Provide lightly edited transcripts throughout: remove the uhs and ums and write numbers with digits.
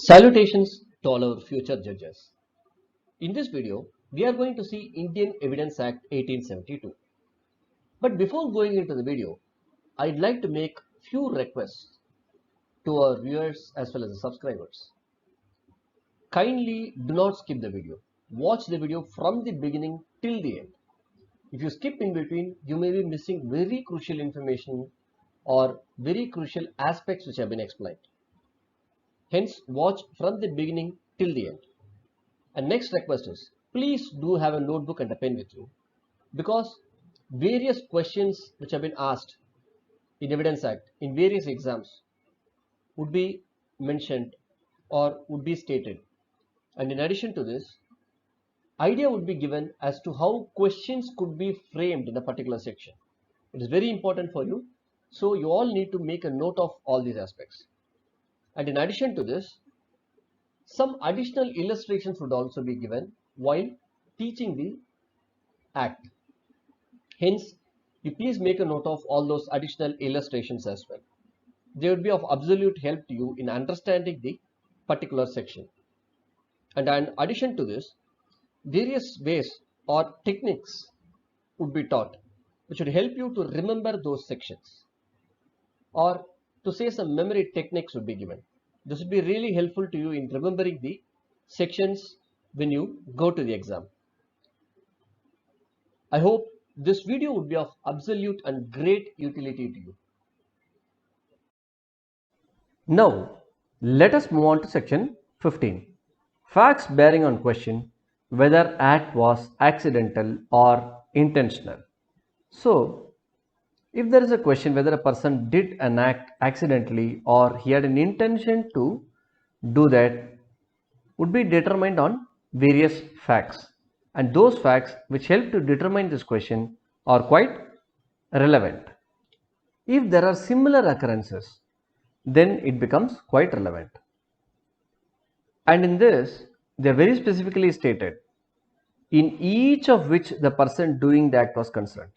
Salutations to all our future judges. In this video, we are going to see Indian Evidence Act 1872. But before going into the video, I'd like to make few requests to our viewers as well as the subscribers. Kindly do not skip the video. Watch the video from the beginning till the end. If you skip in between, you may be missing very crucial information or very crucial aspects which have been explained. Hence, watch from the beginning till the end. And next request is, please do have a notebook and a pen with you, because various questions which have been asked in Evidence Act in various exams would be mentioned or would be stated. And in addition to this, idea would be given as to how questions could be framed in a particular section. It is very important for you. So you all need to make a note of all these aspects. And in addition to this, some additional illustrations would also be given while teaching the act. Hence, you please make a note of all those additional illustrations as well. They would be of absolute help to you in understanding the particular section. And in addition to this, various ways or techniques would be taught which would help you to remember those sections, or to say some memory techniques would be given. This would be really helpful to you in remembering the sections when you go to the exam. I hope this video would be of absolute and great utility to you. Now, let us move on to section 15. Facts bearing on question whether act was accidental or intentional. So, if there is a question whether a person did an act accidentally or he had an intention to do that, would be determined on various facts, and those facts which help to determine this question are quite relevant. If there are similar occurrences, then it becomes quite relevant. And in this, they are very specifically stated in each of which the person doing the act was concerned.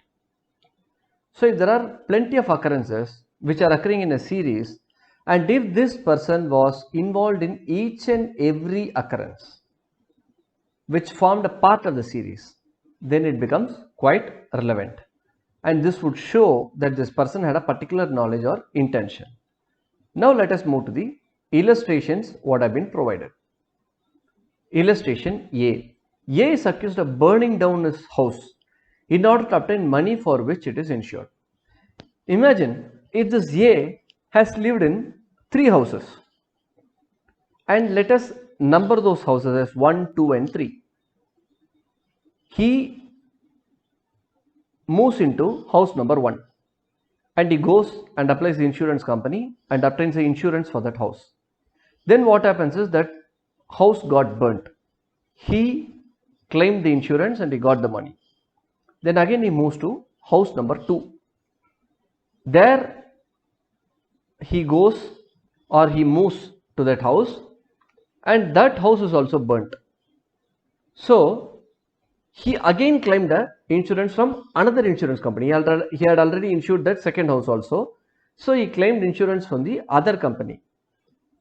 So if there are plenty of occurrences which are occurring in a series, and if this person was involved in each and every occurrence which formed a part of the series, then it becomes quite relevant. And this would show that this person had a particular knowledge or intention. Now let us move to the illustrations what have been provided. Illustration A. A is accused of burning down his house in order to obtain money for which it is insured. Imagine if this A has lived in 3 houses, and let us number those houses as 1, 2 and 3. He moves into house number 1 and he goes and applies the insurance company and obtains the insurance for that house. Then what happens is that house got burnt. He claimed the insurance and he got the money. Then again he moves to house number 2. There he goes or he moves to that house, and that house is also burnt. So he again claimed the insurance from another insurance company. He had already insured that second house also. So he claimed insurance from the other company.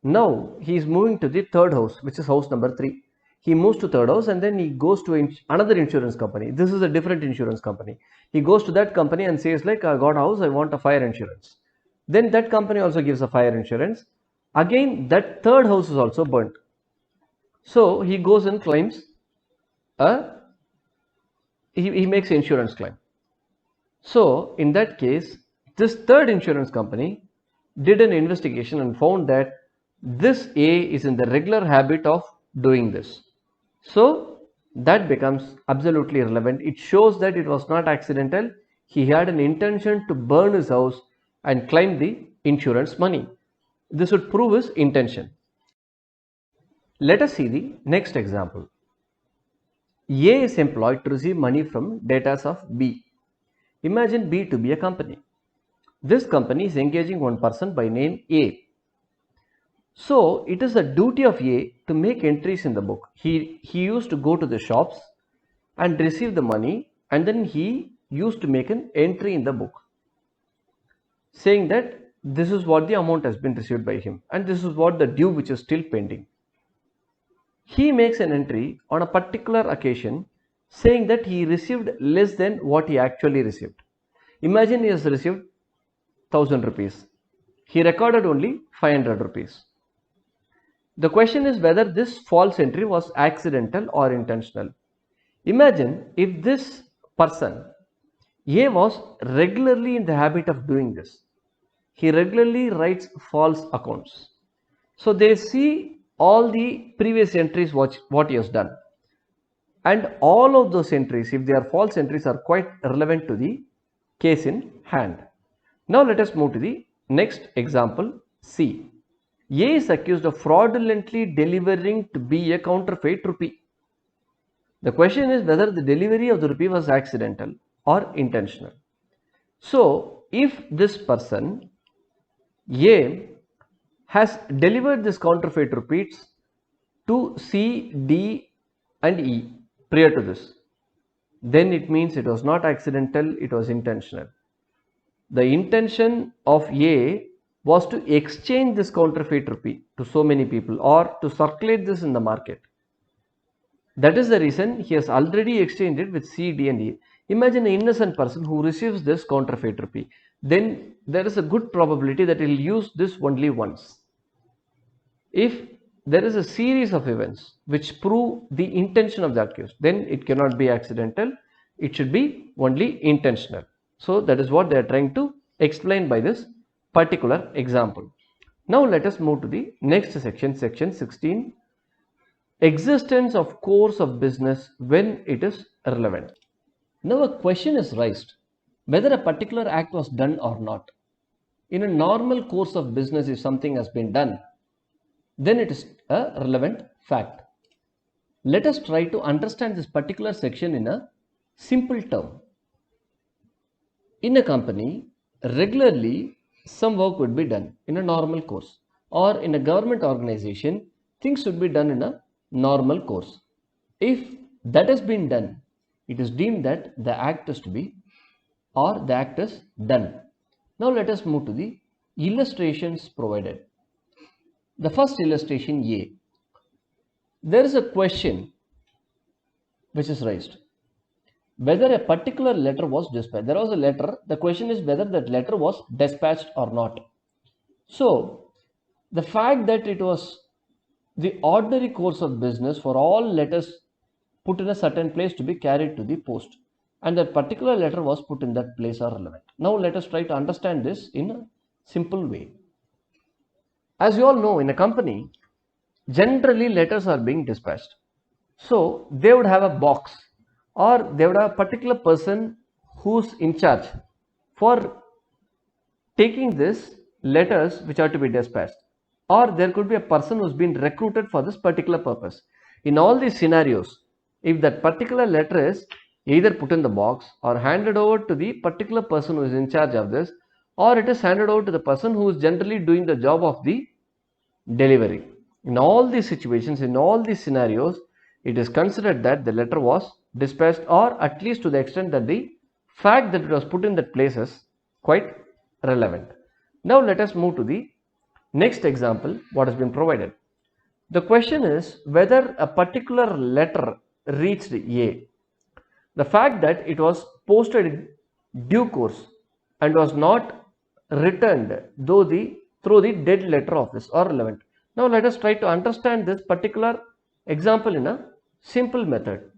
Now he is moving to the third house, which is house number 3. He moves to third house and then he goes to another insurance company. This is a different insurance company. He goes to that company and says like, I got a house, I want a fire insurance. Then that company also gives a fire insurance. Again, that third house is also burnt. So he goes and claims he makes an insurance claim. So in that case, this third insurance company did an investigation and found that this A is in the regular habit of doing this. So that becomes absolutely relevant. It shows that it was not accidental. He had an intention to burn his house and claim the insurance money. This would prove his intention. Let us see the next example. A is employed to receive money from debtors of B. Imagine B to be a company. This company is engaging one person by name A. So it is the duty of A to make entries in the book. He used to go to the shops and receive the money, and then he used to make an entry in the book saying that this is what the amount has been received by him and this is what the due which is still pending. he makes an entry on a particular occasion saying that he received less than what he actually received. Imagine he has received 1000 rupees. He recorded only 500 rupees. The question is whether this false entry was accidental or intentional. Imagine if this person A was regularly in the habit of doing this. He regularly writes false accounts. So they see all the previous entries what he has done. And all of those entries, if they are false entries, are quite relevant to the case in hand. Now let us move to the next example C. A is accused of fraudulently delivering to B a counterfeit rupee. The question is whether the delivery of the rupee was accidental or intentional. So if this person A has delivered this counterfeit rupees to C, D and E prior to this, then it means it was not accidental, it was intentional. The intention of A was to exchange this counterfeit rupee to so many people or to circulate this in the market. That is the reason he has already exchanged it with C, D and E. Imagine an innocent person who receives this counterfeit rupee. Then there is a good probability that he will use this only once. If there is a series of events which prove the intention of the accused, then it cannot be accidental. It should be only intentional. So that is what they are trying to explain by this particular example. Now let us move to the next section, section 16. Existence of course of business when it is relevant. Now a question is raised whether a particular act was done or not. In a normal course of business, if something has been done, then it is a relevant fact. Let us try to understand this particular section in a simple term. In a company, regularly some work would be done in a normal course, or in a government organization, things should be done in a normal course. If that has been done, it is deemed that the act is to be or the act is done. Now let us move to the illustrations provided. The first illustration A. There is a question which is raised. Whether a particular letter was dispatched. There was a letter. The question is whether that letter was dispatched or not. So the fact that it was the ordinary course of business for all letters put in a certain place to be carried to the post, and that particular letter was put in that place are relevant. Now let us try to understand this in a simple way. As you all know, in a company, generally letters are being dispatched. So they would have a box, or they would have a particular person who's in charge for taking these letters which are to be dispatched, or there could be a person who's been recruited for this particular purpose. In all these scenarios, if that particular letter is either put in the box or handed over to the particular person who is in charge of this, or it is handed over to the person who is generally doing the job of the delivery. In all these situations, in all these scenarios, it is considered that the letter was dispatched, or at least to the extent that the fact that it was put in that place is quite relevant. Now let us move to the next example what has been provided. The question is whether a particular letter reached A. The fact that it was posted in due course and was not returned through the dead letter office are relevant. Now let us try to understand this particular example in a simple method.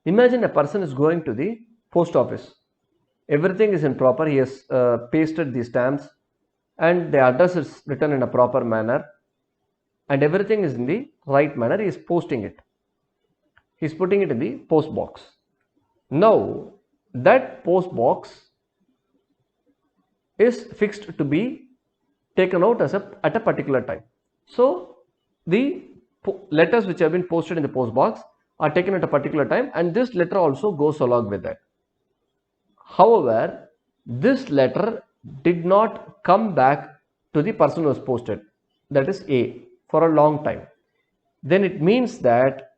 Imagine a person is going to the post office. Everything is in proper. He has pasted the stamps and the address is written in a proper manner, and everything is in the right manner. He is posting it. He is putting it in the post box. Now that post box is fixed to be taken out at a particular time. So the letters which have been posted in the post box are taken at a particular time, and this letter also goes along with that. However, this letter did not come back to the person who was posted, that is A, for a long time. Then it means that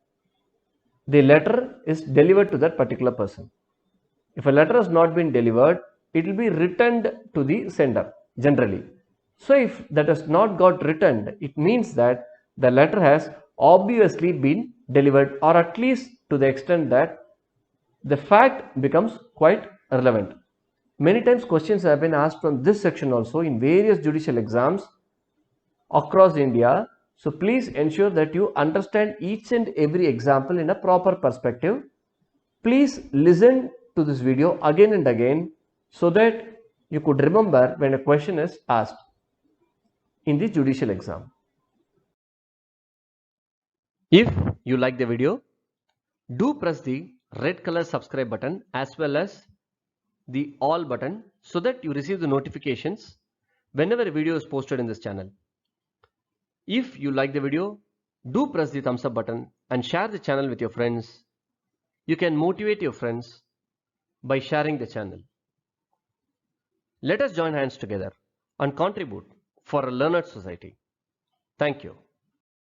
the letter is delivered to that particular person. If a letter has not been delivered, it will be returned to the sender generally. So if that has not got returned, it means that the letter has obviously been delivered, or at least to the extent that the fact becomes quite relevant. Many times questions have been asked from this section also in various judicial exams across India. So please ensure that you understand each and every example in a proper perspective. Please listen to this video again and again so that you could remember when a question is asked in the judicial exam. If you like the video, do press the red color subscribe button as well as the all button so that you receive the notifications whenever a video is posted in this channel. If you like the video, do press the thumbs up button and share the channel with your friends. You can motivate your friends by sharing the channel. Let us join hands together and contribute for a learned society. Thank you.